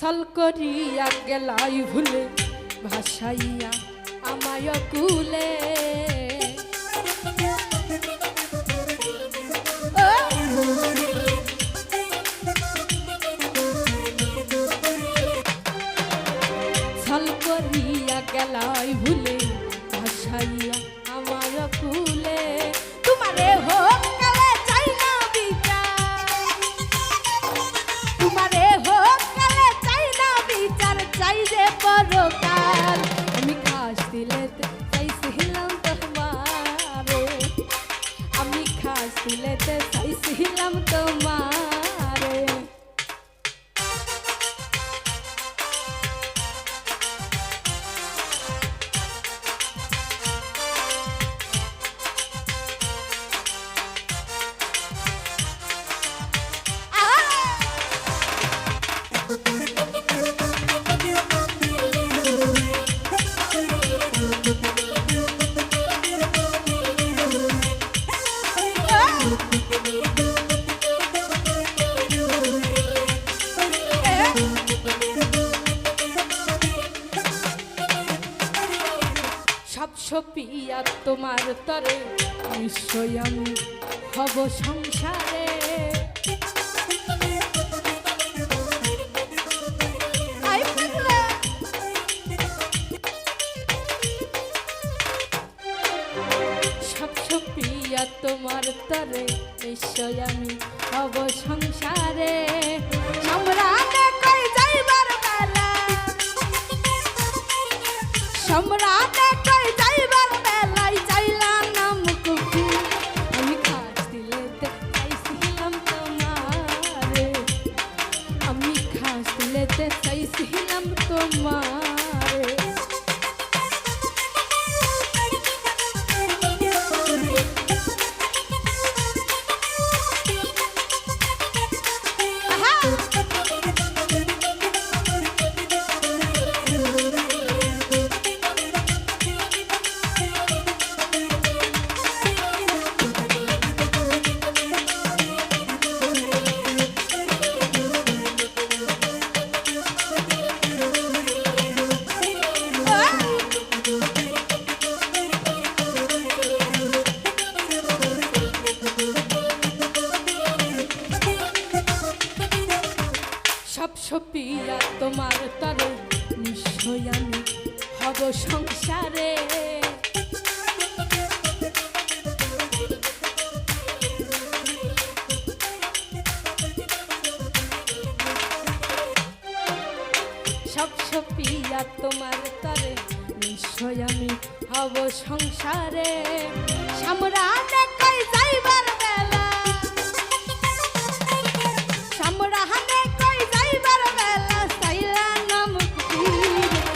ছল করিয়া গেলাই ভুলে ভাসাইয়া আমায় কুলে ছল করিয়া গেলাই ভুলে ভাসাইয়া আমায় কুলে তোমারে হোক কালে চাই না বিচার তোমারে হোক কালে চাই না বিচার চাই যে পরকাল আমি খাস দিলেতে চাইছিলাম তোমারে আমি খাস দিলেতে চাইছিলাম তোমারে সব সপিয়া তোমার তরে নিশ্চয় আমি হব সংসারে সব সপিয়া তোমার তরে নিশ্চয় আমি হব সংসারে সম্রাটে কই যাইবার বেলা সম্রাটে কই যাইবার বেলায় চাইলাম না মুকুকি আমি খাস দিলেতে চাইছিলাম তোমারে আমি খাস দিলেতে চাইছিলাম তোমারে সব সপিয়া তোমার তরে নিশ্চয় আমি হব সংসারে সব সপিয়া তোমার তরে নিশ্চয় আমি হব সংসারে সম্রাটে কই যাইবার বেলা সম্রাটে কই যাইবার বেলা চাইলা নাম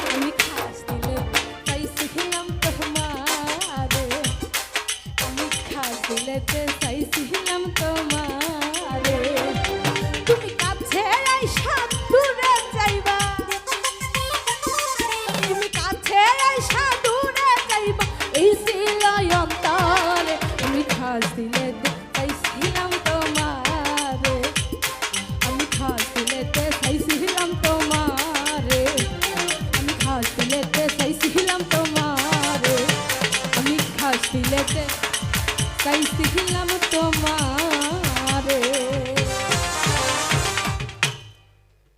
আমি খাস দিলে চাইছিলাম তোমারে আমি খাস দিলেতে চাইছিলাম তোমারে তুমি কাছে আইসা দূরে যাইবা তুমি কাছে আইসা দূরে যাইবা এই ছিল অন্তরে আমি খাস দিলেতে চাইছিলাম তোমারে আমি খাস দিলেতে চাইছিলাম তোমারে আমি খাস দিলেতে চাইছিলাম তোমারে আমি খাস দিলেতে চাইছিলাম তোমার